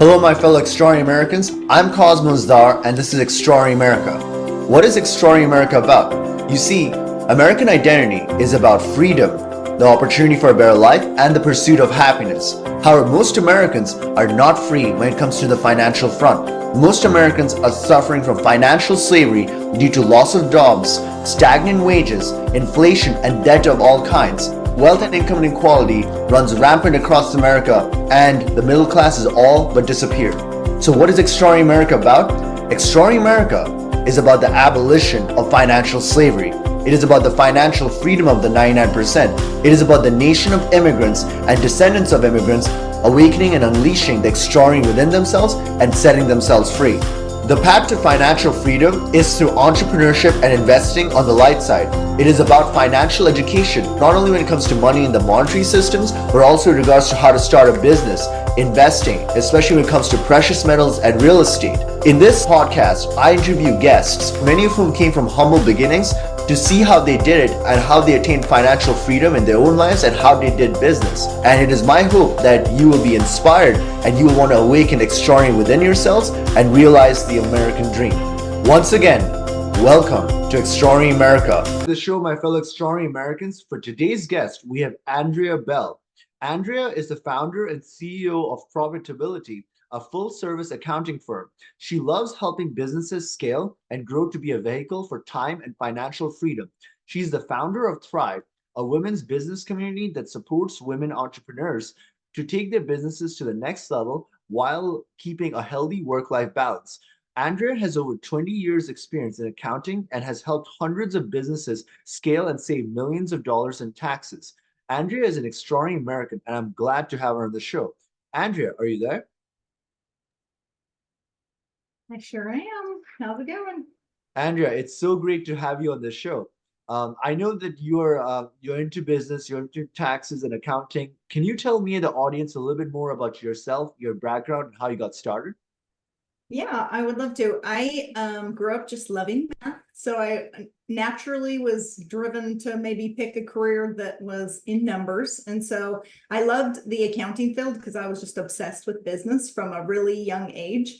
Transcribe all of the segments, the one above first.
Hello, my fellow Extraordinary Americans. I'm Cosmos Dar, and this is Extraordinary America. What is Extraordinary America about? You see, American identity is about freedom, the opportunity for a better life, and the pursuit of happiness. However, most Americans are not free when it comes to the financial front. Most Americans are suffering from financial slavery due to loss of jobs, stagnant wages, inflation, and debt of all kinds. Wealth and income inequality runs rampant across America, and the middle class is all but disappeared. So what is Extraordinary America about? Extraordinary America is about the abolition of financial slavery. It is about the financial freedom of the 99%. It is about the nation of immigrants and descendants of immigrants awakening and unleashing the extraordinary within themselves and setting themselves free. The path to financial freedom is through entrepreneurship and investing on the light side. It is about financial education, not only when it comes to money in the monetary systems, but also in regards to how to start a business, investing, especially when it comes to precious metals and real estate. In this podcast, I interview guests, many of whom came from humble beginnings, to see how they did it and how they attained financial freedom in their own lives and how they did business. And it is my hope that you will be inspired and you will want to awaken extraordinary within yourselves and realize the American dream. Once again, welcome to Extraordinary America. The show, my fellow Extraordinary Americans. For today's guest, we have Andrea Bell. Andrea is the founder and CEO of Profitability, a full-service accounting firm. She loves helping businesses scale and grow to be a vehicle for time and financial freedom. She's the founder of Thrive, a women's business community that supports women entrepreneurs to take their businesses to the next level while keeping a healthy work-life balance. Andrea has over 20 years experience in accounting and has helped hundreds of businesses scale and save millions of dollars in taxes. Andrea is an extraordinary American, and I'm glad to have her on the show. Andrea, are you there? I sure am. How's it going? Andrea, it's so great to have you on the show. I know that you're into business, you're into taxes and accounting. Can you tell me and the audience a little bit more about yourself, your background, and how you got started? Yeah, I would love to. I grew up just loving math, so I naturally was driven to maybe pick a career that was in numbers. And so I loved the accounting field because I was just obsessed with business from a really young age.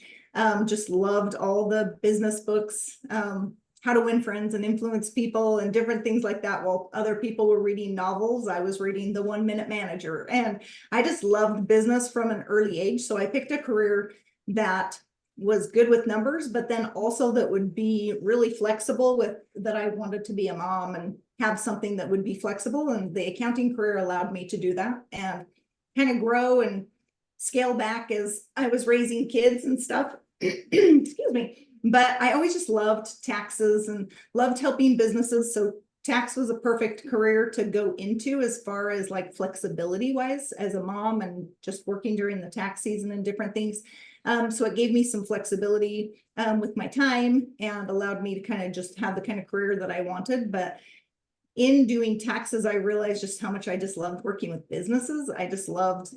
Just loved all the business books, how to win friends and influence people and different things like that. While other people were reading novels, I was reading The 1 Minute Manager. And I just loved business from an early age. So I picked a career that was good with numbers, but then also that would be really flexible with that. I wanted to be a mom and have something that would be flexible. And the accounting career allowed me to do that and kind of grow and scale back as I was raising kids and stuff. Excuse me. But I always just loved taxes and loved helping businesses. So tax was a perfect career to go into as far as like flexibility wise as a mom and just working during the tax season and different things. So it gave me some flexibility with my time and allowed me to kind of just have the kind of career that I wanted. But in doing taxes, I realized just how much I just loved working with businesses. I just loved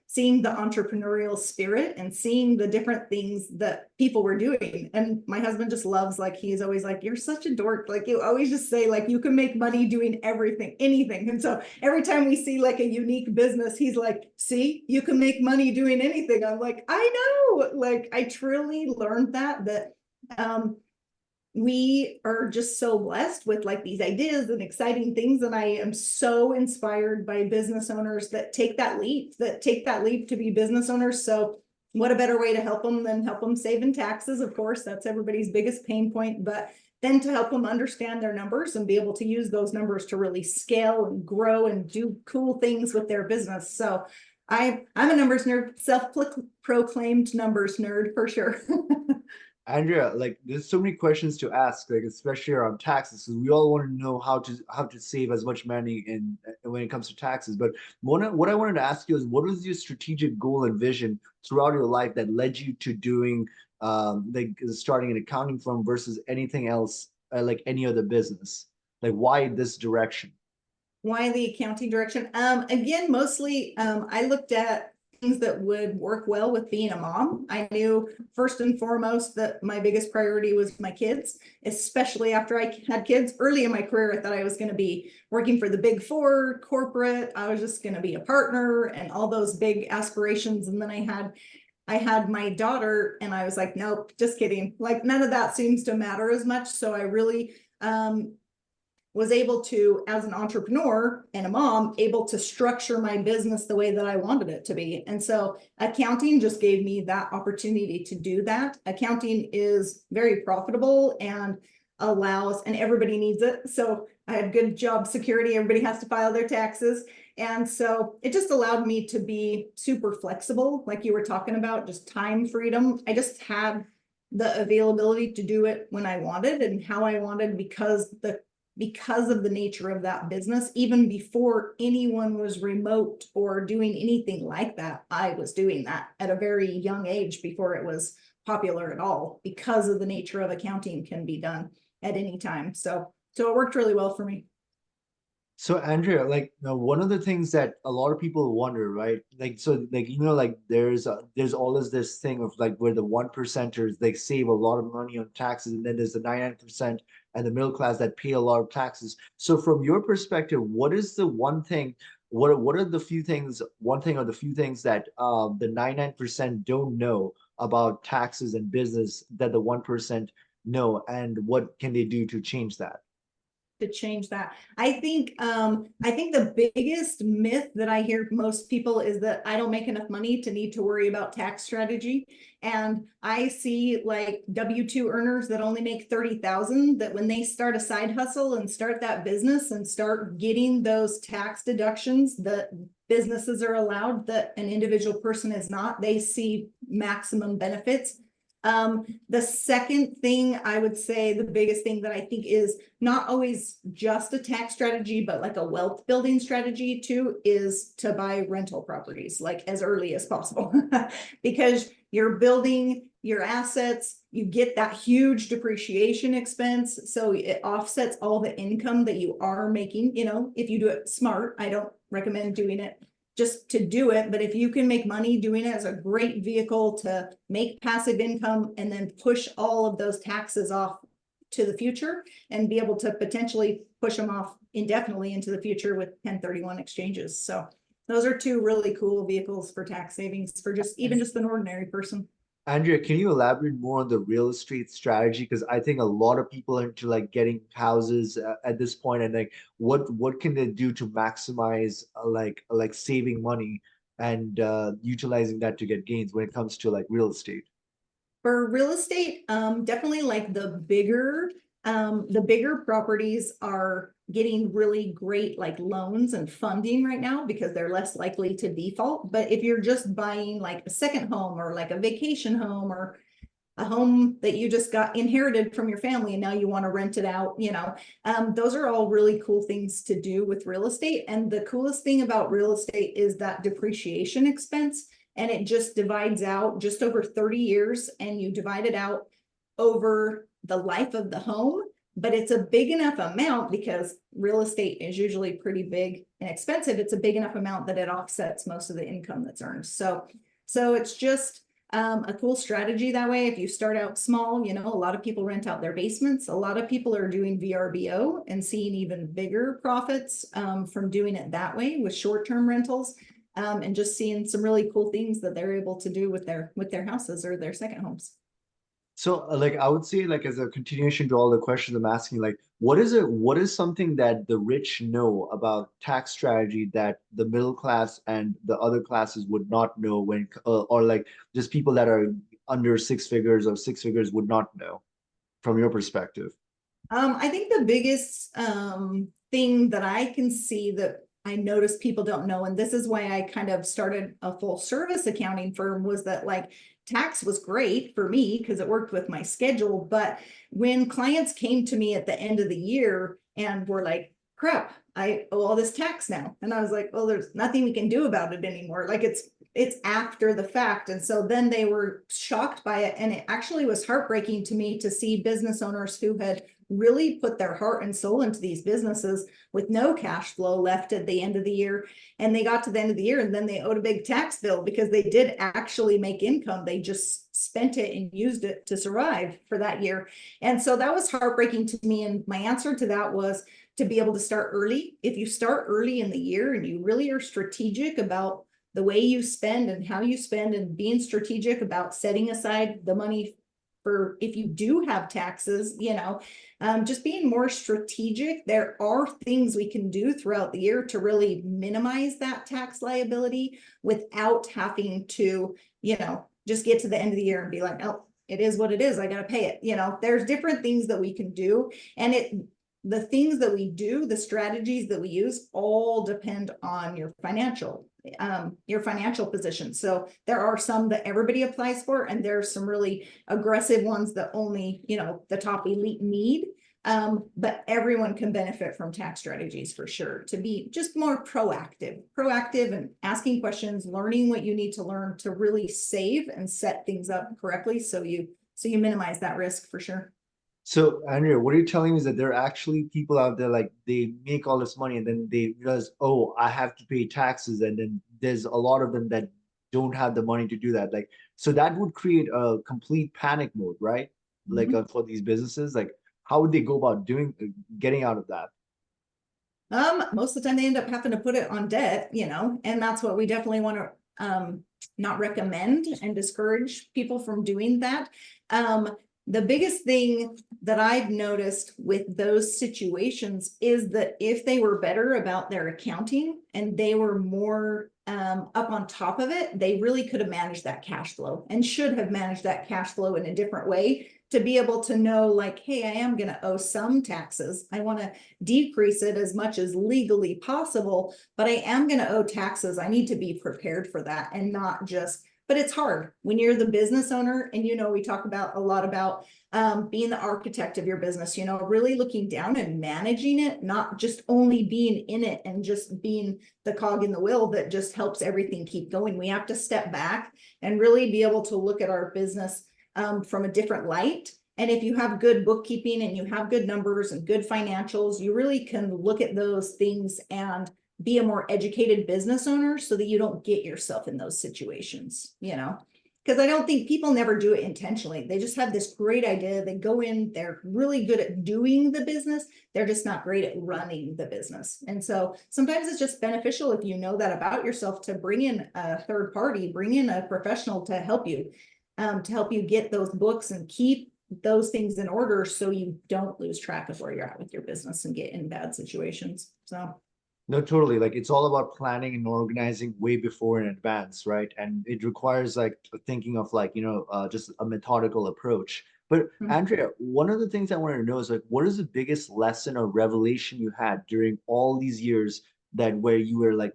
seeing the entrepreneurial spirit and seeing the different things that people were doing. And my husband just loves, like, he's always like, you're such a dork. Like, you always just say, like, you can make money doing everything, anything. And so every time we see like a unique business, he's like, see, you can make money doing anything. I'm like, I know, like, I truly learned that we are just so blessed with like these ideas and exciting things. And I am so inspired by business owners that take that leap to be business owners. So what a better way to help them than help them save in taxes? Of course, that's everybody's biggest pain point, but then to help them understand their numbers and be able to use those numbers to really scale and grow and do cool things with their business. So I'm a numbers nerd, self-proclaimed numbers nerd for sure. Andrea, like there's so many questions to ask, like especially around taxes, because we all want to know how to save as much money in when it comes to taxes. But what I wanted to ask you is, what was your strategic goal and vision throughout your life that led you to doing like starting an accounting firm versus anything else, like any other business? Like why this direction? Why the accounting direction? Again, mostly I looked at things that would work well with being a mom. I knew first and foremost that my biggest priority was my kids, especially after I had kids. Early in my career, I thought I was going to be working for the big four corporate. I was just going to be a partner and all those big aspirations. And then I had I had my daughter and I was like, nope, just kidding. Like none of that seems to matter as much. So I really was able to, as an entrepreneur and a mom, able to structure my business the way that I wanted it to be. And so accounting just gave me that opportunity to do that. Accounting is very profitable and allows, and everybody needs it. So I had good job security. Everybody has to file their taxes. And so it just allowed me to be super flexible, like you were talking about, just time freedom. I just had the availability to do it when I wanted and how I wanted because of the nature of that business. Even before anyone was remote or doing anything like that, I was doing that at a very young age before it was popular at all, because of the nature of accounting can be done at any time. So it worked really well for me. So Andrea, like one of the things that a lot of people wonder, right? Like so, like like there's always this thing of like where the one percenters they save a lot of money on taxes, and then there's the 99% and the middle class that pay a lot of taxes. So from your perspective, what is the one thing? What are the few things? One thing or the few things that the 99% don't know about taxes and business that the 1% know, and what can they do to change that? To change that. I think the biggest myth that I hear most people is that I don't make enough money to need to worry about tax strategy. And I see like W-2 earners that only make 30,000, that when they start a side hustle and start that business and start getting those tax deductions that businesses are allowed that an individual person is not, they see maximum benefits. The second thing I would say, the biggest thing that I think is not always just a tax strategy, but like a wealth building strategy too, is to buy rental properties like as early as possible because you're building your assets, you get that huge depreciation expense. So it offsets all the income that you are making, if you do it smart. I don't recommend doing it just to do it. But if you can make money doing it as a great vehicle to make passive income and then push all of those taxes off to the future and be able to potentially push them off indefinitely into the future with 1031 exchanges. So those are two really cool vehicles for tax savings for even just an ordinary person. Andrea, can you elaborate more on the real estate strategy? Because I think a lot of people are into like getting houses at this point, and like what can they do to maximize like saving money and utilizing that to get gains when it comes to like real estate? For real estate, definitely like the bigger properties are getting really great like loans and funding right now because they're less likely to default. But if you're just buying like a second home or like a vacation home or a home that you just got inherited from your family and now you want to rent it out, those are all really cool things to do with real estate. And the coolest thing about real estate is that depreciation expense, and it just divides out just over 30 years, and you divide it out over the life of the home. But it's a big enough amount, because real estate is usually pretty big and expensive. It's a big enough amount that it offsets most of the income that's earned. So it's just a cool strategy that way. If you start out small, a lot of people rent out their basements. A lot of people are doing VRBO and seeing even bigger profits from doing it that way with short-term rentals, and just seeing some really cool things that they're able to do with their houses or their second homes. So, like, I would say, like, as a continuation to all the questions I'm asking, like, what is something that the rich know about tax strategy that the middle class and the other classes would not know or like just people that are under six figures or six figures would not know from your perspective? I think the biggest thing that I can see that I notice people don't know, and this is why I kind of started a full service accounting firm, was that like tax was great for me because it worked with my schedule. But when clients came to me at the end of the year and were like, crap, I owe all this tax now. And I was like, well, there's nothing we can do about it anymore. Like it's after the fact. And so then they were shocked by it. And it actually was heartbreaking to me to see business owners who had really put their heart and soul into these businesses with no cash flow left at the end of the year. And they got to the end of the year and then they owed a big tax bill because they did actually make income. They just spent it and used it to survive for that year. And so that was heartbreaking to me. And my answer to that was to be able to start early. If you start early in the year and you really are strategic about the way you spend and how you spend, and being strategic about setting aside the money for if you do have taxes, just being more strategic. There are things we can do throughout the year to really minimize that tax liability without having to, just get to the end of the year and be like, oh, it is what it is. I got to pay it. There's different things that we can do. And the things that we do, the strategies that we use, all depend on your financial position. So there are some that everybody applies for, and there's some really aggressive ones that only, the top elite need. But everyone can benefit from tax strategies for sure, to be just more proactive and asking questions, learning what you need to learn to really save and set things up correctly. So you minimize that risk for sure. So, Andrea, what you're telling me is that there are actually people out there, like they make all this money and then they realize, oh, I have to pay taxes. And then there's a lot of them that don't have the money to do that. Like, so that would create a complete panic mode, right? Like for these businesses, like how would they go about getting out of that? Most of the time they end up having to put it on debt, and that's what we definitely want to not recommend and discourage people from doing that. The biggest thing that I've noticed with those situations is that if they were better about their accounting and they were more up on top of it, they really could have managed that cash flow and should have managed that cash flow in a different way to be able to know, like, hey, I am going to owe some taxes. I want to decrease it as much as legally possible, but I am going to owe taxes. I need to be prepared for that and not just. But it's hard when you're the business owner, and we talk about a lot about being the architect of your business, really looking down and managing it, not just only being in it and just being the cog in the wheel that just helps everything keep going. We have to step back and really be able to look at our business from a different light. And if you have good bookkeeping and you have good numbers and good financials, you really can look at those things and be a more educated business owner so that you don't get yourself in those situations, because I don't think people never do it intentionally. They just have this great idea. They go in, they're really good at doing the business. They're just not great at running the business. And so sometimes it's just beneficial, if you know that about yourself, to bring in a third party, bring in a professional to help you get those books and keep those things in order so you don't lose track of where you're at with your business and get in bad situations. So. No, totally. Like it's all about planning and organizing way before in advance, right? And it requires like thinking of like, just a methodical approach. But Andrea, one of the things I wanted to know is like, what is the biggest lesson or revelation you had during all these years that where you were like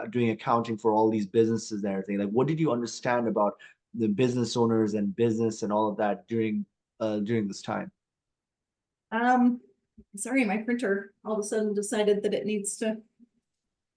doing accounting for all these businesses and everything? Like, what did you understand about the business owners and business and all of that during this time? Sorry, my printer all of a sudden decided that it needs to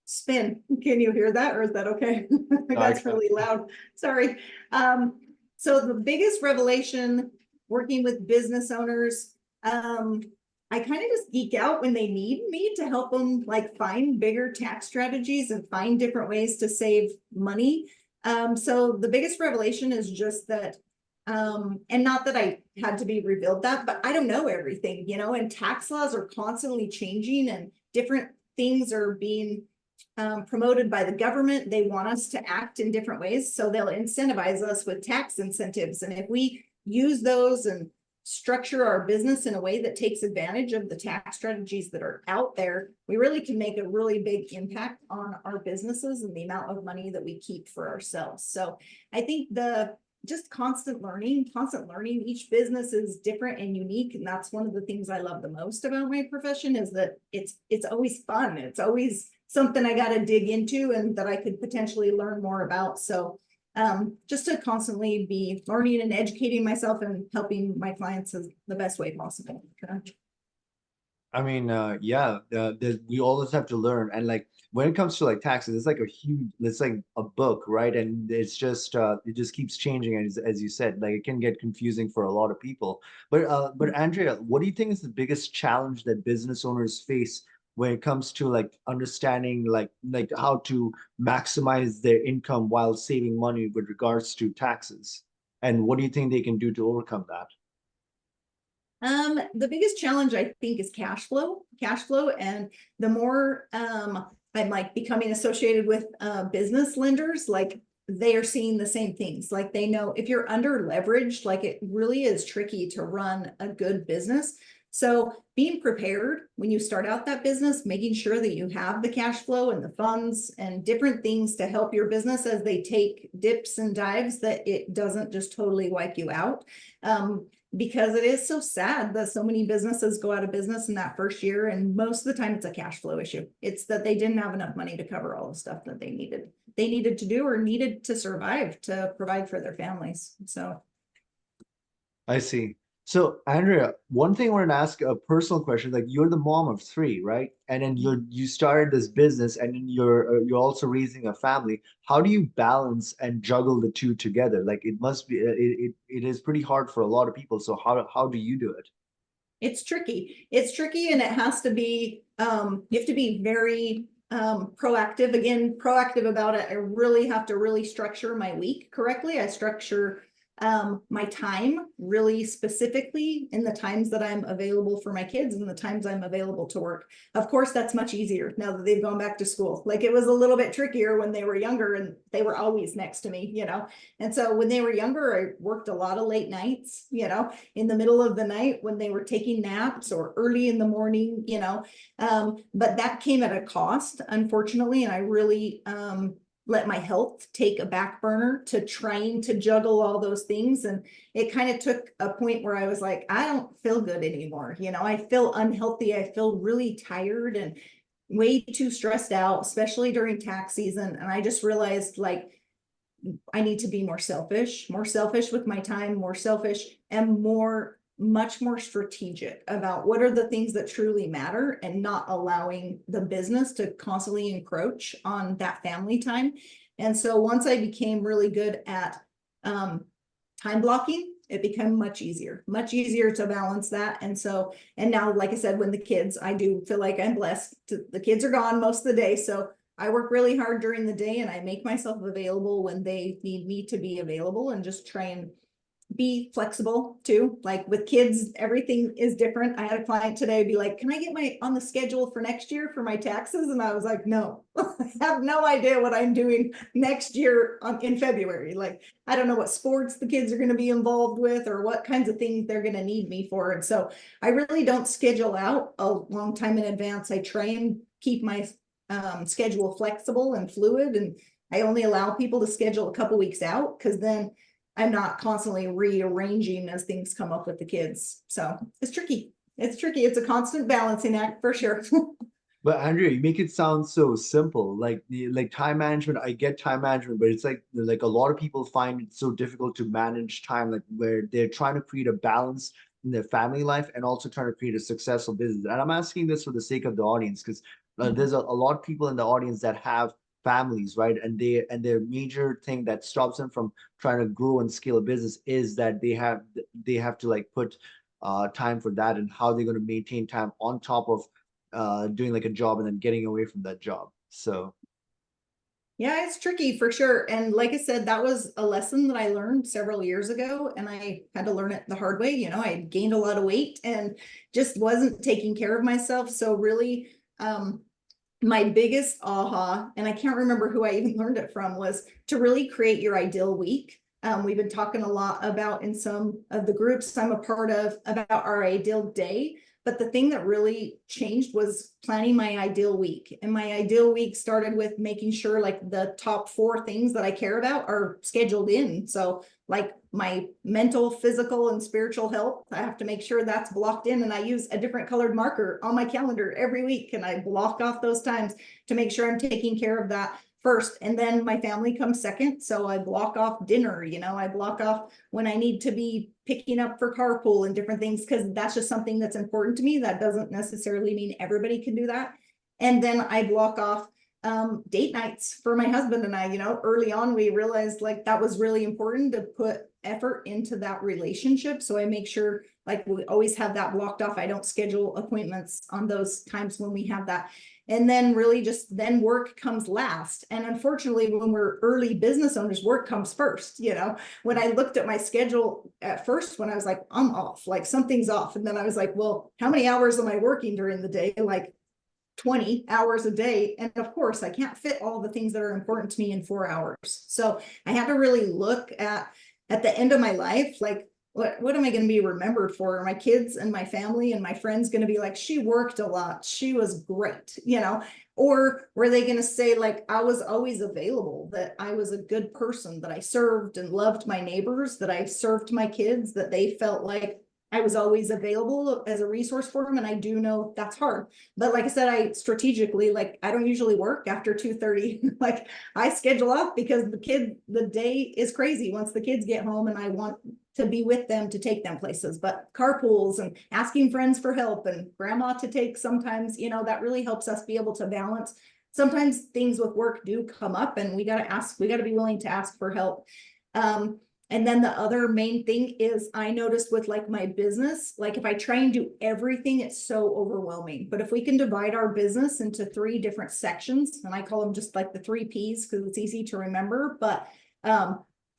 spin. Can you hear that, or is that okay? That's really loud. Sorry. So the biggest revelation working with business owners, I kind of just geek out when they need me to help them like find bigger tax strategies and find different ways to save money. So the biggest revelation is just that and not that I had to be revealed that, but I don't know everything, and tax laws are constantly changing and different things are being promoted by the government. They want us to act in different ways. So they'll incentivize us with tax incentives. And if we use those and structure our business in a way that takes advantage of the tax strategies that are out there, we really can make a really big impact on our businesses and the amount of money that we keep for ourselves. So I think just constant learning. Each business is different and unique. And that's one of the things I love the most about my profession, is that it's always fun. It's always something I got to dig into and that I could potentially learn more about. So just to constantly be learning and educating myself and helping my clients in the best way possible. I mean, yeah, we always have to learn. And like when it comes to like taxes, it's like a book, right? And it just keeps changing. As you said, like it can get confusing for a lot of people. But Andrea, what do you think is the biggest challenge that business owners face when it comes to like understanding like how to maximize their income while saving money with regards to taxes? And what do you think they can do to overcome that? The biggest challenge I think is cash flow, and the more I'm like becoming associated with business lenders, like they are seeing the same things. Like they know if you're under leveraged, like it really is tricky to run a good business. So being prepared when you start out that business, making sure that you have the cash flow and the funds and different things to help your business as they take dips and dives, that it doesn't just totally wipe you out. Because it is so sad that so many businesses go out of business in that first year. And most of the time it's a cash flow issue. It's that they didn't have enough money to cover all the stuff that they needed to do or needed to survive to provide for their families. So I see. So, Andrea, one thing I want to ask a personal question. Like, you're the mom of three, right? And then you started this business, and then you're also raising a family. How do you balance and juggle the two together? Like, it must be it is pretty hard for a lot of people. So, how do you do it? it's tricky. It's tricky, and it has to be you have to be very proactive. Again, proactive about it. I really have to really structure my week correctly. I structure my time really specifically in the times that I'm available for my kids and the times I'm available to work. Of course, that's much easier now that they've gone back to school. Like it was a little bit trickier when they were younger and they were always next to me, you know. And so when they were younger, I worked a lot of late nights, you know, in the middle of the night when they were taking naps or early in the morning, you know. But that came at a cost, unfortunately, and I really let my health take a back burner to trying to juggle all those things. And it kind of took a point where I was like, I don't feel good anymore. You know, I feel unhealthy. I feel really tired and way too stressed out, especially during tax season. And I just realized like, I need to be more selfish with my time, more selfish and much more strategic about what are the things that truly matter and not allowing the business to constantly encroach on that family time. And so once I became really good at time blocking, it became much easier to balance that. And so, and now, like I said, when the kids, I do feel like I'm blessed the kids are gone most of the day. So I work really hard during the day and I make myself available when they need me to be available and just try and be flexible too. Like with kids, everything is different. I had a client today be like, can I get my on the schedule for next year for my taxes? And I was like, no, I have no idea what I'm doing next year in February. Like, I don't know what sports the kids are going to be involved with or what kinds of things they're going to need me for. And so I really don't schedule out a long time in advance. I try and keep my schedule flexible and fluid. And I only allow people to schedule a couple weeks out because then I'm not constantly rearranging as things come up with the kids. So it's tricky. It's tricky. It's a constant balancing act for sure. But Andrea, you make it sound so simple. Like time management, I get time management, but it's like a lot of people find it so difficult to manage time, like where they're trying to create a balance in their family life and also trying to create a successful business. And I'm asking this for the sake of the audience, because there's a lot of people in the audience that have families, right? And their major thing that stops them from trying to grow and scale a business is that they have to like put time for that, and how they're going to maintain time on top of doing like a job and then getting away from that job. So Yeah, it's tricky for sure. And like I said, that was a lesson that I learned several years ago, and I had to learn it the hard way. You know, I had gained a lot of weight and just wasn't taking care of myself. So really, my biggest aha, and I can't remember who I even learned it from, was to really create your ideal week. We've been talking a lot about in some of the groups I'm a part of about our ideal day. But the thing that really changed was planning my ideal week. And my ideal week started with making sure like the top 4 things that I care about are scheduled in. So like my mental, physical, and spiritual health, I have to make sure that's blocked in. And I use a different colored marker on my calendar every week. And I block off those times to make sure I'm taking care of that first. And then my family comes second. So I block off dinner, you know, I block off when I need to be picking up for carpool and different things, because that's just something that's important to me. That doesn't necessarily mean everybody can do that. And then I block off date nights for my husband and I. You know, early on we realized like that was really important to put effort into that relationship. So I make sure like we always have that blocked off. I don't schedule appointments on those times when we have that. And then really just then work comes last. And unfortunately, when we're early business owners, work comes first. You know, when I looked at my schedule at first, when I was like, I'm off, like something's off. And then I was like, well, how many hours am I working during the day? Like 20 hours a day. And of course, I can't fit all the things that are important to me in 4 hours. So I had to really look at the end of my life, like, what am I going to be remembered for? Are my kids and my family and my friends going to be like, she worked a lot, she was great, or were they going to say, like, I was always available, that I was a good person, that I served and loved my neighbors, that I served my kids, that they felt like I was always available as a resource for them. And I do know that's hard. But like I said, I strategically, like, I don't usually work after 2:30. Like, I schedule off because the day is crazy once the kids get home, and I want to be with them to take them places. But carpools and asking friends for help and grandma to take sometimes, that really helps us be able to balance. Sometimes things with work do come up, and we got to be willing to ask for help. And then the other main thing is, I noticed with like my business, like if I try and do everything, it's so overwhelming. But if we can divide our business into 3 different sections, and I call them just like the 3 Ps because it's easy to remember, but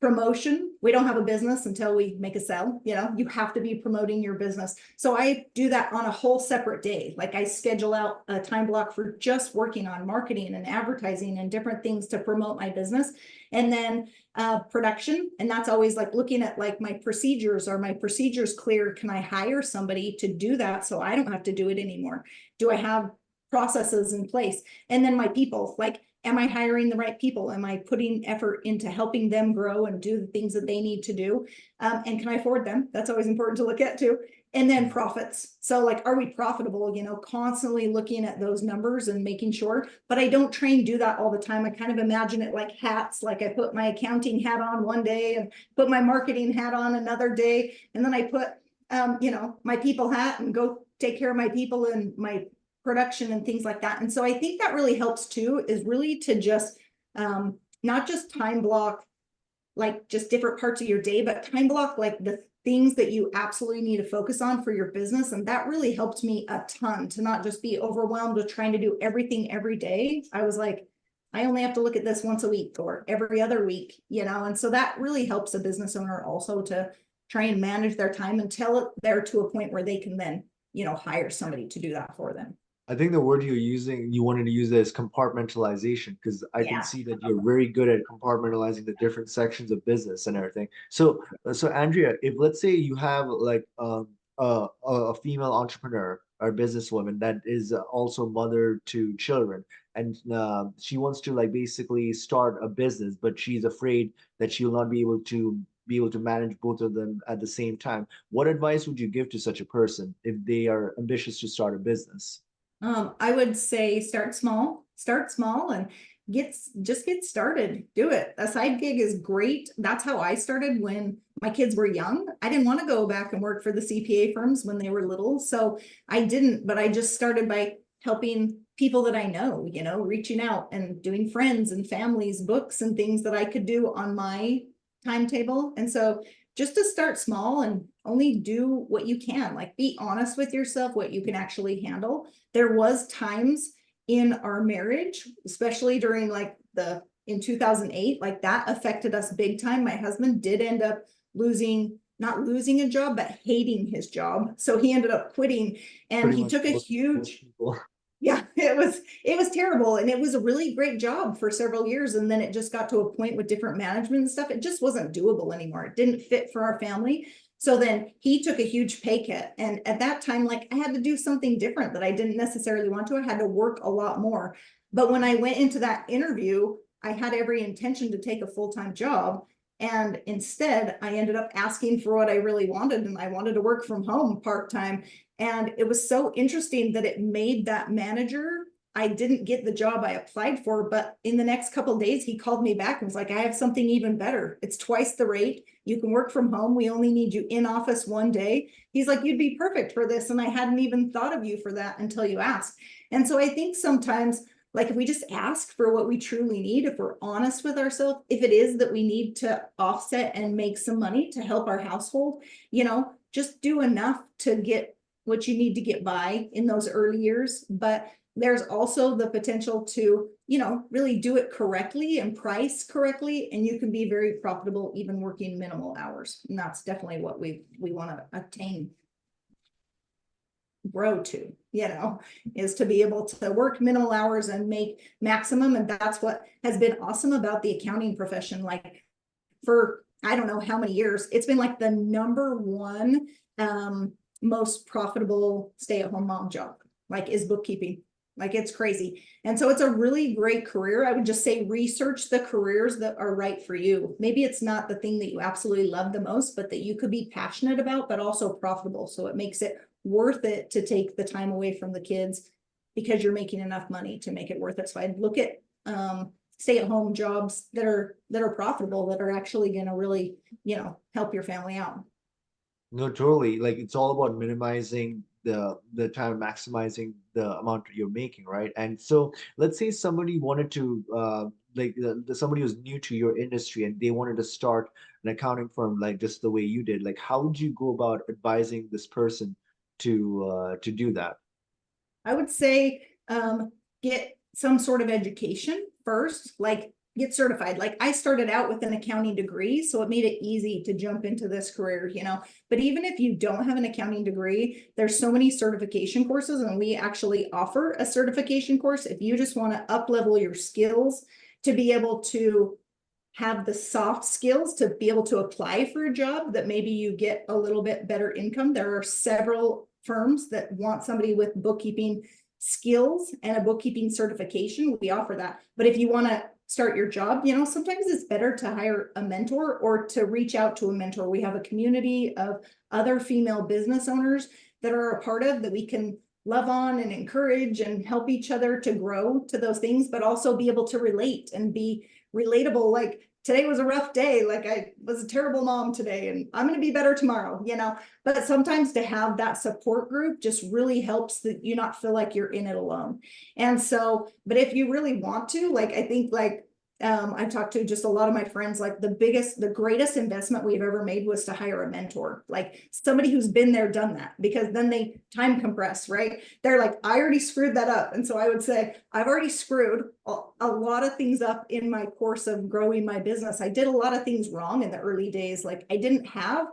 promotion, we don't have a business until we make a sale. You have to be promoting your business. So I do that on a whole separate day. Like, I schedule out a time block for just working on marketing and advertising and different things to promote my business. And then production, and that's always like looking at like my procedures. Are my procedures clear? Can I hire somebody to do that so I don't have to do it anymore? Do I have processes in place? And then my people, like, am I hiring the right people? Am I putting effort into helping them grow and do the things that they need to do? And can I afford them? That's always important to look at too. And then profits. So like, are we profitable? Constantly looking at those numbers and making sure. But I don't try and do that all the time. I kind of imagine it like hats. Like, I put my accounting hat on one day and put my marketing hat on another day. And then I put, my people hat and go take care of my people and my production and things like that. And so I think that really helps too, is really to just not just time block like just different parts of your day, but time block like the things that you absolutely need to focus on for your business. And that really helped me a ton, to not just be overwhelmed with trying to do everything every day. I was like, I only have to look at this once a week or every other week, and so that really helps a business owner also to try and manage their time until they're to a point where they can then hire somebody to do that for them. I think the word you wanted to use there is compartmentalization, because I can Yeah. see that you're very good at compartmentalizing the different sections of business and everything. So Andrea, if let's say you have like a female entrepreneur or businesswoman that is also mother to children, and she wants to like basically start a business, but she's afraid that she'll not be able to manage both of them at the same time. What advice would you give to such a person if they are ambitious to start a business? I would say start small and get started, do it. A side gig is great. That's how I started when my kids were young. I didn't want to go back and work for the CPA firms when they were little. So I didn't, but I just started by helping people that I know, reaching out and doing friends and families, books and things that I could do on my timetable. And so just to start small and only do what you can, like, be honest with yourself, what you can actually handle. There was times in our marriage, especially during like in 2008, like that affected us big time. My husband did end up not losing a job, but hating his job. So he ended up quitting, and Pretty he much took a most huge, people. yeah, it was terrible. And it was a really great job for several years. And then it just got to a point with different management and stuff. It just wasn't doable anymore. It didn't fit for our family. So then he took a huge pay cut. And at that time, like, I had to do something different that I didn't necessarily want to. I had to work a lot more. But when I went into that interview, I had every intention to take a full-time job. And instead, I ended up asking for what I really wanted. And I wanted to work from home part-time. And it was so interesting that it made that manager, I didn't get the job I applied for, but in the next couple of days, he called me back and was like, I have something even better. It's twice the rate. You can work from home. We only need you in office one day. He's like, you'd be perfect for this. And I hadn't even thought of you for that until you asked. And so I think sometimes, like, if we just ask for what we truly need, if we're honest with ourselves, if it is that we need to offset and make some money to help our household, just do enough to get what you need to get by in those early years. But there's also the potential to, really do it correctly and price correctly. And you can be very profitable even working minimal hours. And that's definitely what we want to attain. grow to, is to be able to work minimal hours and make maximum. And that's what has been awesome about the accounting profession. Like for, I don't know how many years, it's been like the number one most profitable stay-at-home mom job, like is bookkeeping. Like it's crazy. And so it's a really great career. I would just say research the careers that are right for you. Maybe it's not the thing that you absolutely love the most, but that you could be passionate about, but also profitable. So it makes it worth it to take the time away from the kids because you're making enough money to make it worth it. So I'd look at stay-at-home jobs that are profitable, that are actually going to really, help your family out. No, totally. Like it's all about minimizing the time, maximizing the amount you're making, right? And so let's say somebody wanted to like somebody who's new to your industry and they wanted to start an accounting firm like just the way you did. Like how would you go about advising this person to do that? I would say get some sort of education first, like get certified. Like I started out with an accounting degree, so it made it easy to jump into this career, But even if you don't have an accounting degree, there's so many certification courses, and we actually offer a certification course if you just want to up level your skills to be able to have the soft skills to be able to apply for a job that maybe you get a little bit better income. There are several firms that want somebody with bookkeeping skills and a bookkeeping certification. We offer that. But if you want to start your job, sometimes it's better to hire a mentor or to reach out to a mentor. We have a community of other female business owners that are a part of that we can love on and encourage and help each other to grow to those things, but also be able to relate and be relatable. Like today was a rough day. Like I was a terrible mom today and I'm going to be better tomorrow, but sometimes to have that support group just really helps that you not feel like you're in it alone. And so, but if you really want to, like, I think like, I talked to just a lot of my friends, like the greatest investment we've ever made was to hire a mentor, like somebody who's been there, done that, because then they time compress, right? They're like, I already screwed that up. And so I would say, I've already screwed a lot of things up in my course of growing my business. I did a lot of things wrong in the early days. Like I didn't have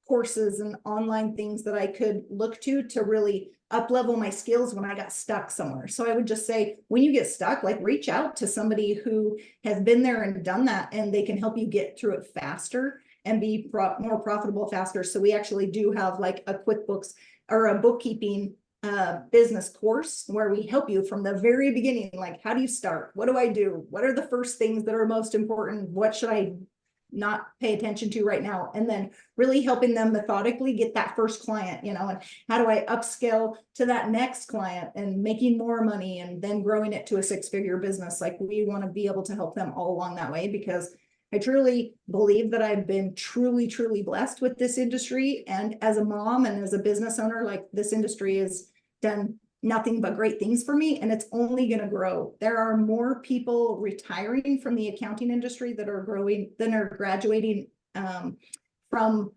courses and online things that I could look to really up level my skills when I got stuck somewhere. So I would just say, when you get stuck, like reach out to somebody who has been there and done that, and they can help you get through it faster and be more profitable faster. So we actually do have like a QuickBooks or a bookkeeping business course where we help you from the very beginning. Like, how do you start? What do I do? What are the first things that are most important? What should I not pay attention to right now? And then really helping them methodically get that first client, and how do I upscale to that next client and making more money and then growing it to a six-figure business. Like we want to be able to help them all along that way, because I truly believe that I've been truly, truly blessed with this industry. And as a mom and as a business owner, like this industry has done nothing but great things for me, and it's only going to grow. There are more people retiring from the accounting industry that are growing than are graduating from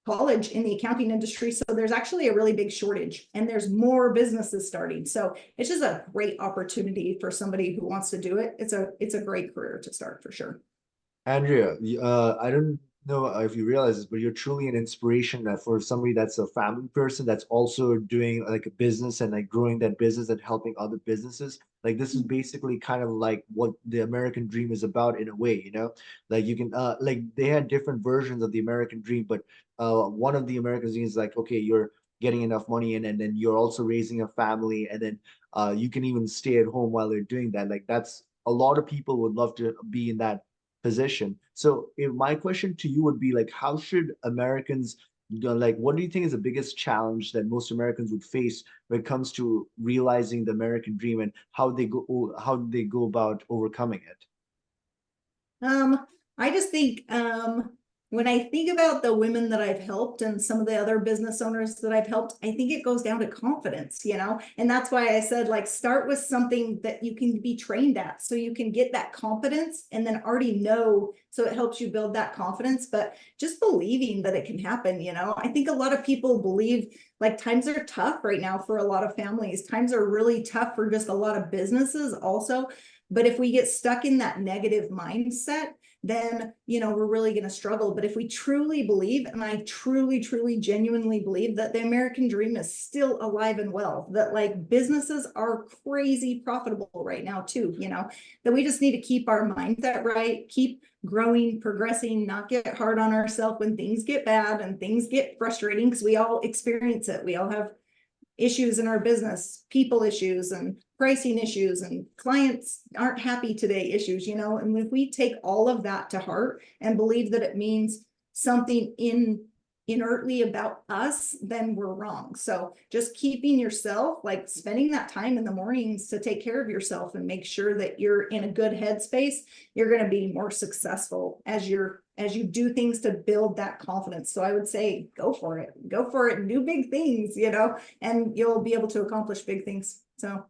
college in the accounting industry. So there's actually a really big shortage, and there's more businesses starting. So it's just a great opportunity for somebody who wants to do it. It's a great career to start for sure. Andrea, I don't know if you realize this, but you're truly an inspiration that for somebody that's a family person that's also doing like a business and like growing that business and helping other businesses. Like this is basically kind of like what the American dream is about in a way, Like you can like they had different versions of the American dream, but one of the American dreams is like, okay, you're getting enough money in, and then you're also raising a family, and then you can even stay at home while they're doing that. Like that's a lot of people would love to be in that position. So if my question to you would be like, how should Americans, like, what do you think is the biggest challenge that most Americans would face when it comes to realizing the American dream, and how do they go about overcoming it? I just think when I think about the women that I've helped and some of the other business owners that I've helped, I think it goes down to confidence, and that's why I said, like, start with something that you can be trained at, so you can get that confidence and then already know, so it helps you build that confidence. But just believing that it can happen, I think a lot of people believe, like, times are tough right now for a lot of families. Times are really tough for just a lot of businesses also. But if we get stuck in that negative mindset, then, we're really going to struggle. But if we truly believe, and I truly, truly, genuinely believe that the American dream is still alive and well, that like businesses are crazy profitable right now too, that we just need to keep our mindset right, keep growing, progressing, not get hard on ourselves when things get bad and things get frustrating, because we all experience it. We all have issues in our business, people issues and pricing issues and clients aren't happy today issues, and if we take all of that to heart and believe that it means something inertly about us, then we're wrong. So just keeping yourself, like spending that time in the mornings to take care of yourself and make sure that you're in a good headspace, you're going to be more successful as you do things to build that confidence. So I would say, go for it, do big things, and you'll be able to accomplish big things. So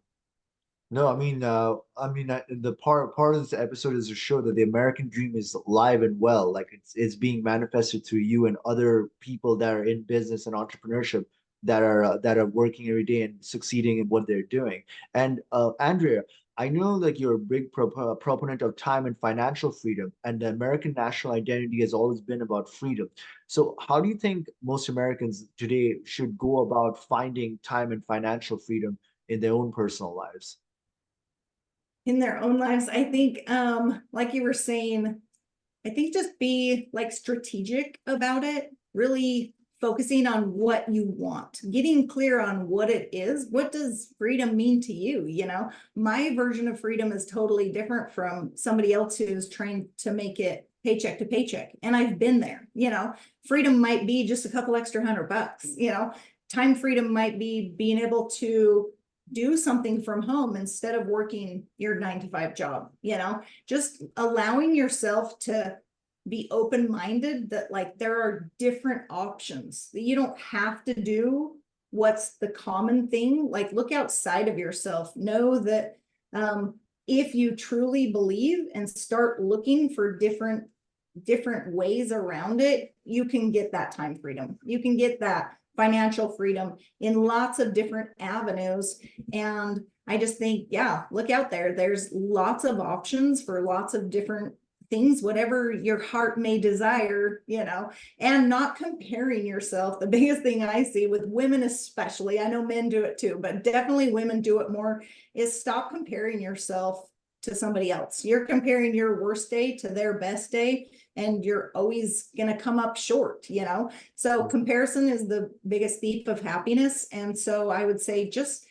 No, the part of this episode is to show that the American dream is alive and well. Like it's being manifested through you and other people that are in business and entrepreneurship that are working every day and succeeding in what they're doing. And Andrea, I know like you're a big proponent of time and financial freedom, and the American national identity has always been about freedom. So, how do you think most Americans today should go about finding time and financial freedom in their own personal lives? in their own lives, I think, like you were saying, I think just be like strategic about it, really focusing on what you want, getting clear on what it is. What does freedom mean to you? My version of freedom is totally different from somebody else who's trying to make it paycheck to paycheck. And I've been there. Freedom might be just a couple extra $100, time freedom might be being able to do something from home instead of working your 9 to 5 job, just allowing yourself to be open-minded that like there are different options, that you don't have to do what's the common thing. Like look outside of yourself, know that if you truly believe and start looking for different ways around it, you can get that time freedom, you can get that financial freedom in lots of different avenues. And I just think, yeah, look out there. There's lots of options for lots of different things, whatever your heart may desire, and not comparing yourself. The biggest thing I see with women, especially, I know men do it too, but definitely women do it more, is stop comparing yourself to somebody else. You're comparing your worst day to their best day, and you're always going to come up short, So comparison is the biggest thief of happiness. And so I would say just,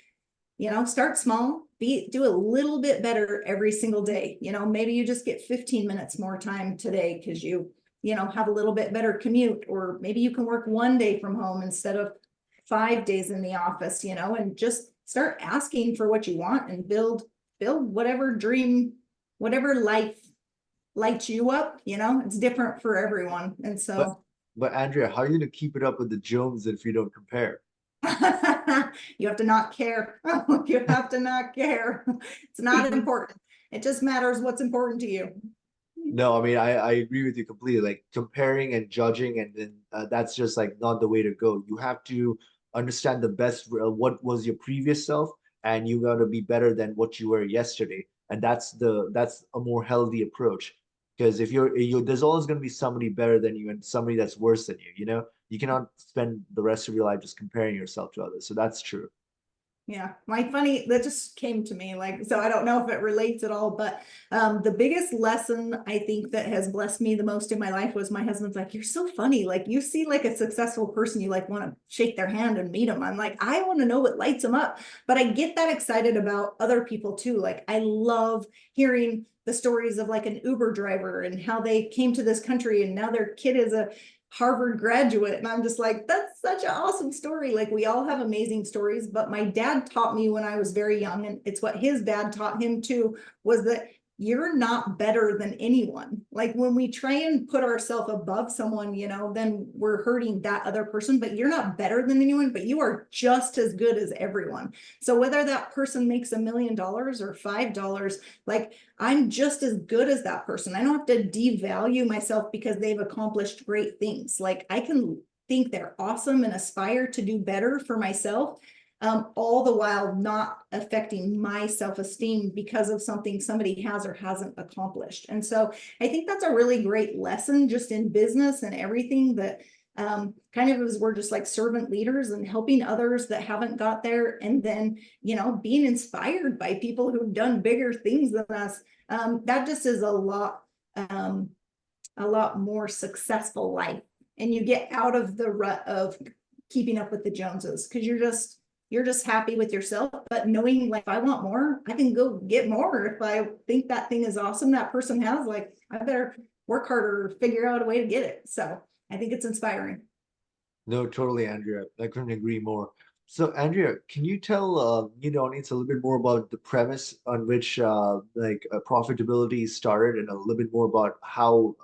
start small, do a little bit better every single day. Maybe you just get 15 minutes more time today because you have a little bit better commute, or maybe you can work one day from home instead of 5 days in the office, and just start asking for what you want and build whatever dream, whatever life lights you up. It's different for everyone. And But so but Andrea, how are you gonna keep it up with the Joneses if you don't compare? you have to not care. You have to not care. It's not important. It just matters what's important to you. No, I agree with you completely. Like comparing and judging, and then that's just like not the way to go. You have to understand the best, what was your previous self, and you got to be better than what you were yesterday. And that's a more healthy approach. Because if there's always going to be somebody better than you and somebody that's worse than you. You cannot spend the rest of your life just comparing yourself to others. So that's true. Yeah, that just came to me, like, so I don't know if it relates at all, but the biggest lesson I think that has blessed me the most in my life was my husband's like, you're so funny. Like you see like a successful person, you like want to shake their hand and meet them. I'm like, I want to know what lights them up. But I get that excited about other people too. Like I love hearing the stories of like an Uber driver and how they came to this country and now their kid is a Harvard graduate. And I'm just like, that's such an awesome story. Like we all have amazing stories, but my dad taught me when I was very young, and it's what his dad taught him too, was that you're not better than anyone. Like when we try and put ourselves above someone, then we're hurting that other person, but you're not better than anyone, but you are just as good as everyone. So whether that person makes $1 million or $5, like I'm just as good as that person. I don't have to devalue myself because they've accomplished great things. Like I can think they're awesome and aspire to do better for myself, all the while not affecting my self-esteem because of something somebody has or hasn't accomplished. And so I think that's a really great lesson just in business and everything, that kind of as we're just like servant leaders and helping others that haven't got there, and then, being inspired by people who've done bigger things than us. That just is a lot more successful life. And you get out of the rut of keeping up with the Joneses, because you're just happy with yourself, but knowing, like, if I want more, I can go get more. If I think that thing is awesome that person has, like, I better work harder or figure out a way to get it. So I think it's inspiring. No, totally, Andrea. I couldn't agree more. So, Andrea, can you tell the audience a little bit more about the premise on which profitability started, and a little bit more about how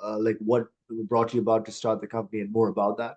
what brought you about to start the company, and more about that?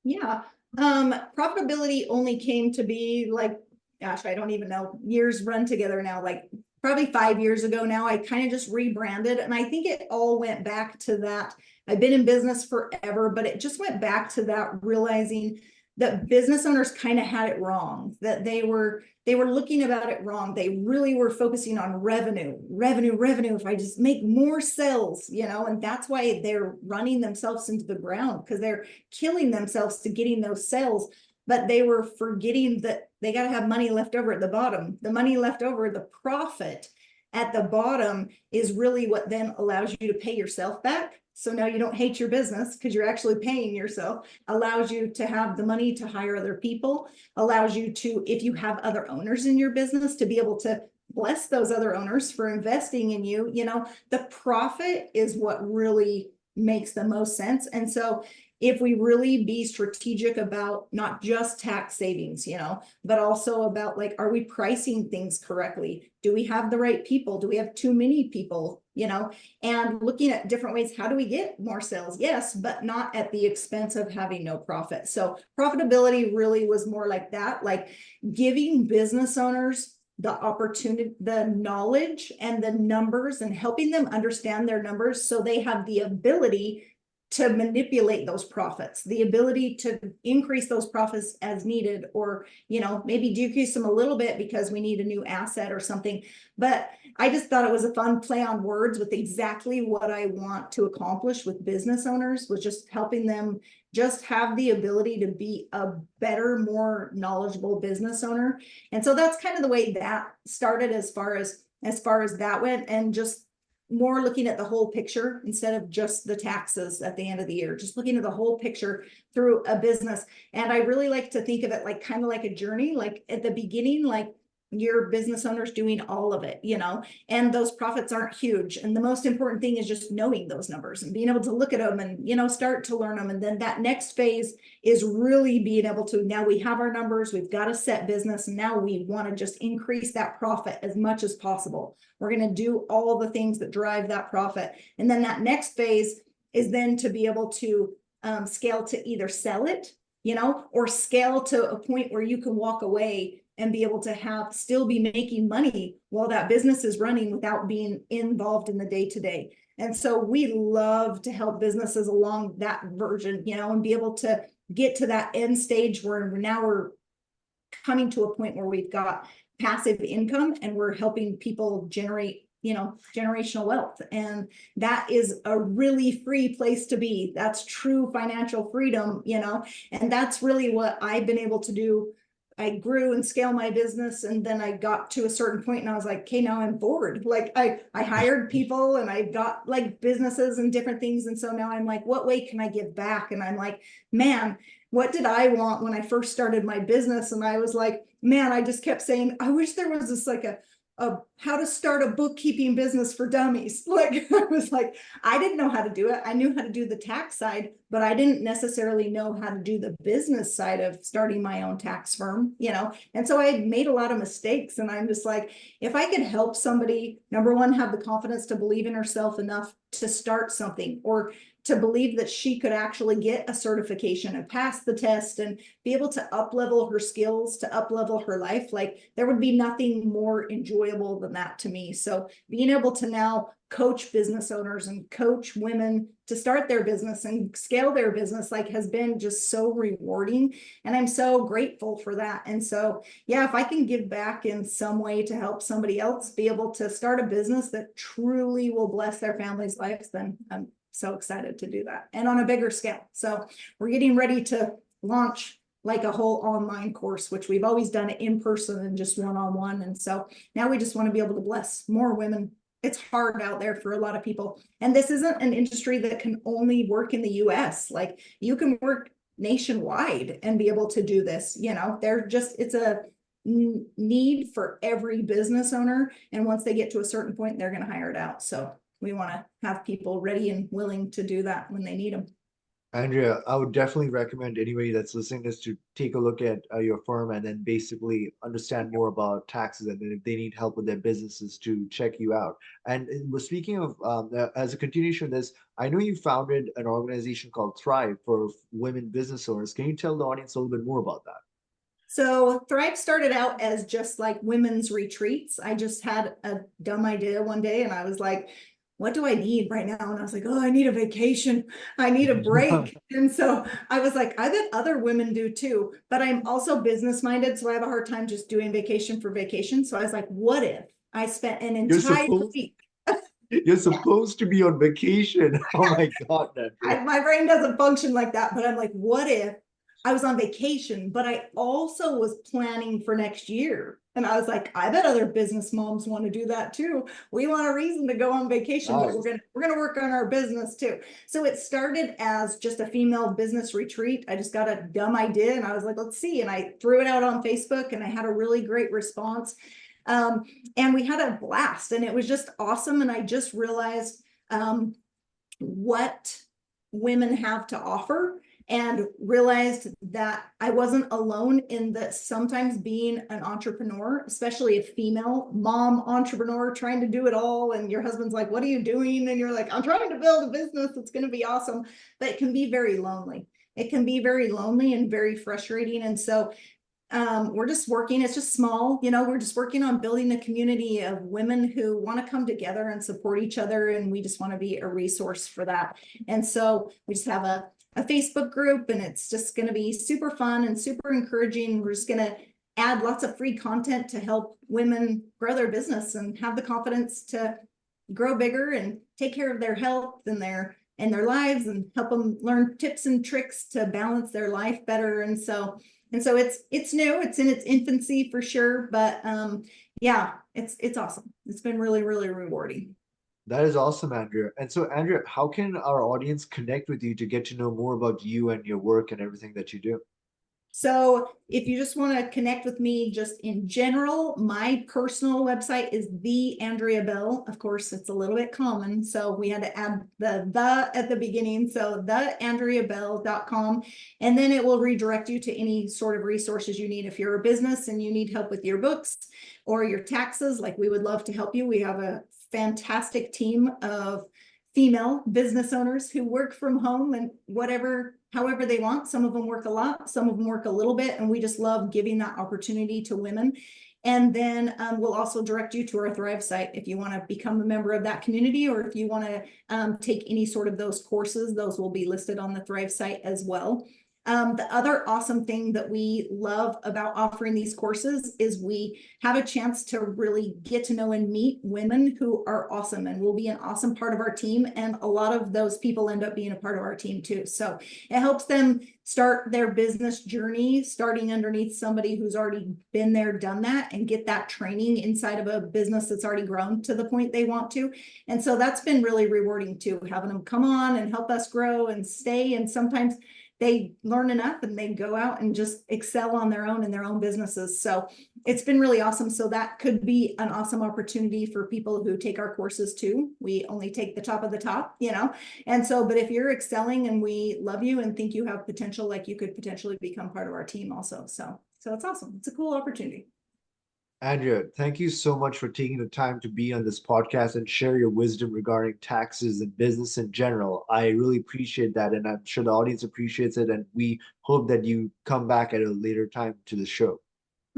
Yeah. Profitability only came to be, like, gosh, I don't even know, years run together now, like probably 5 years ago now. I kind of just rebranded, and I think it all went back to that. I've been in business forever, but it just went back to that, realizing that business owners kind of had it wrong, that they were looking about it wrong. They really were focusing on revenue. If I just make more sales, and that's why they're running themselves into the ground, because they're killing themselves to getting those sales. But they were forgetting that they got to have money left over at the bottom. The money left over, the profit at the bottom, is really what then allows you to pay yourself back. So now you don't hate your business because you're actually paying yourself, allows you to have the money to hire other people, allows you to, if you have other owners in your business, to be able to bless those other owners for investing in you. The profit is what really makes the most sense. And so if we really be strategic about not just tax savings, but also about, like, are we pricing things correctly? Do we have the right people? Do we have too many people? And looking at different ways, how do we get more sales? Yes, but not at the expense of having no profit. So profitability really was more like that, like giving business owners the opportunity, the knowledge and the numbers, and helping them understand their numbers so they have the ability to manipulate those profits, the ability to increase those profits as needed, or, maybe decrease them a little bit because we need a new asset or something. But I just thought it was a fun play on words with exactly what I want to accomplish with business owners, was just helping them just have the ability to be a better, more knowledgeable business owner. And so that's kind of the way that started, as far as that went, and just more looking at the whole picture instead of just the taxes at the end of the year, just looking at the whole picture through a business. And I really like to think of it like kind of like a journey, like at the beginning, like your business owner's doing all of it, and those profits aren't huge. And the most important thing is just knowing those numbers and being able to look at them and, start to learn them. And then that next phase is really being able to, now we have our numbers, we've got a set business, and now we want to just increase that profit as much as possible. We're going to do all the things that drive that profit. And then that next phase is then to be able to scale to either sell it, or scale to a point where you can walk away and be able to still be making money while that business is running without being involved in the day-to-day. And so we love to help businesses along that version, and be able to get to that end stage where now we're coming to a point where we've got passive income and we're helping people generate, generational wealth. And that is a really free place to be. That's true financial freedom, and that's really what I've been able to do. I grew and scaled my business, and then I got to a certain point and I was like, okay, now I'm bored. Like I hired people and I got like businesses and different things. And so now I'm like, what way can I give back? And I'm like, man, what did I want when I first started my business? And I was like, man, I just kept saying, I wish there was this like a how to start a bookkeeping business for dummies. Like I was like, I didn't know how to do it. I knew how to do the tax side, but I didn't necessarily know how to do the business side of starting my own tax firm, And so I had made a lot of mistakes, and I'm just like, if I could help somebody, number one, have the confidence to believe in herself enough to start something, or to believe that she could actually get a certification and pass the test and be able to up level her skills, to up level her life. Like there would be nothing more enjoyable than that to me. So being able to now coach business owners and coach women to start their business and scale their business, like, has been just so rewarding. And I'm so grateful for that. And so, yeah, if I can give back in some way to help somebody else be able to start a business that truly will bless their family's lives, then I'm so excited to do that, and on a bigger scale. So we're getting ready to launch like a whole online course, which we've always done it in person and just one-on-one. And so now we just want to be able to bless more women. It's hard out there for a lot of people. And this isn't an industry that can only work in the US. Like you can work nationwide and be able to do this. You know, it's a need for every business owner. And once they get to a certain point, they're going to hire it out. So we want to have people ready and willing to do that when they need them. Andrea, I would definitely recommend anybody that's listening to this to take a look at your firm and then basically understand more about taxes, and then if they need help with their businesses to check you out. And we're speaking of, as a continuation of this, I know you founded an organization called Thrive for women business owners. Can you tell the audience a little bit more about that? So Thrive started out as just like women's retreats. I just had a dumb idea one day and I was like, what do I need right now? And I was like, oh, I need a vacation. I need a break. And so I was like, I bet other women do too, but I'm also business minded. So I have a hard time just doing vacation for vacation. So I was like, what if I spent an You're entire supposed week? you're supposed to be on vacation. Oh my God, Andrea. My brain doesn't function like that, but I'm like, what if I was on vacation, but I also was planning for next year? And I was like, I bet other business moms want to do that too. We want a reason to go on vacation, but Nice. we're gonna work on our business too. So it started as just a female business retreat. I just got a dumb idea and I was like, let's see. And I threw it out on Facebook and I had a really great response. And we had a blast and it was just awesome. And I just realized what women have to offer, and realized that I wasn't alone in that. Sometimes being an entrepreneur, especially a female mom entrepreneur trying to do it all, and your husband's like, what are you doing? And you're like, I'm trying to build a business that's going to be awesome, but it can be very lonely. It can be very lonely and very frustrating. And so we're just working, it's just small, you know, we're just working on building a community of women who want to come together and support each other. And we just want to be a resource for that. And so we just have a Facebook group, and it's just going to be super fun and super encouraging. We're just going to add lots of free content to help women grow their business and have the confidence to grow bigger and take care of their health and their lives, and help them learn tips and tricks to balance their life better. And so it's new, it's in its infancy for sure, but yeah, it's awesome. It's been really, really rewarding. That is awesome, Andrea. And so, Andrea, how can our audience connect with you to get to know more about you and your work and everything that you do? So if you just want to connect with me just in general, my personal website is the Andrea Bell. Of course, it's a little bit common, so we had to add the at the beginning. So theandreabell.com, and then it will redirect you to any sort of resources you need. If you're a business and you need help with your books or your taxes, like, we would love to help you. We have a fantastic team of female business owners who work from home and however they want. Some of them work a lot, some of them work a little bit, and we just love giving that opportunity to women. And then we'll also direct you to our Thrive site if you want to become a member of that community, or if you want to take any sort of those courses. Those will be listed on the Thrive site as well. The other awesome thing that we love about offering these courses is we have a chance to really get to know and meet women who are awesome and will be an awesome part of our team. And a lot of those people end up being a part of our team too. So it helps them start their business journey, starting underneath somebody who's already been there, done that, and get that training inside of a business that's already grown to the point they want to. And so that's been really rewarding too, having them come on and help us grow and stay. And sometimes they learn enough and they go out and just excel on their own in their own businesses. So it's been really awesome. So that could be an awesome opportunity for people who take our courses too. We only take the top of the top, you know? And so, but if you're excelling and we love you and think you have potential, like, you could potentially become part of our team also. So it's awesome. It's a cool opportunity. Andrea, thank you so much for taking the time to be on this podcast and share your wisdom regarding taxes and business in general. I really appreciate that, and I'm sure the audience appreciates it. And we hope that you come back at a later time to the show.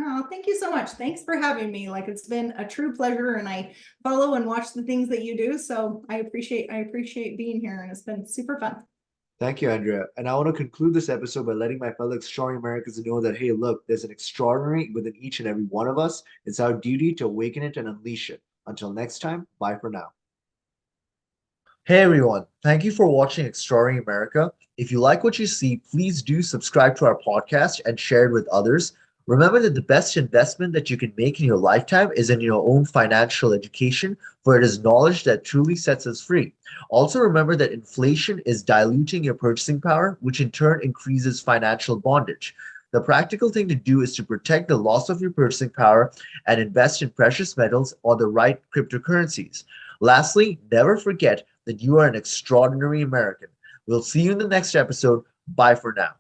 Oh, thank you so much. Thanks for having me. Like, it's been a true pleasure, and I follow and watch the things that you do. So I appreciate being here, and it's been super fun. Thank you, Andrea. And I want to conclude this episode by letting my fellow extraordinary Americans know that, hey, look, there's an extraordinary within each and every one of us. It's our duty to awaken it and unleash it. Until next time, bye for now. Hey everyone, thank you for watching Extraordinary America. If you like what you see, please do subscribe to our podcast and share it with others. Remember that the best investment that you can make in your lifetime is in your own financial education, for it is knowledge that truly sets us free. Also, remember that inflation is diluting your purchasing power, which in turn increases financial bondage. The practical thing to do is to protect the loss of your purchasing power and invest in precious metals or the right cryptocurrencies. Lastly, never forget that you are an extraordinary American. We'll see you in the next episode. Bye for now.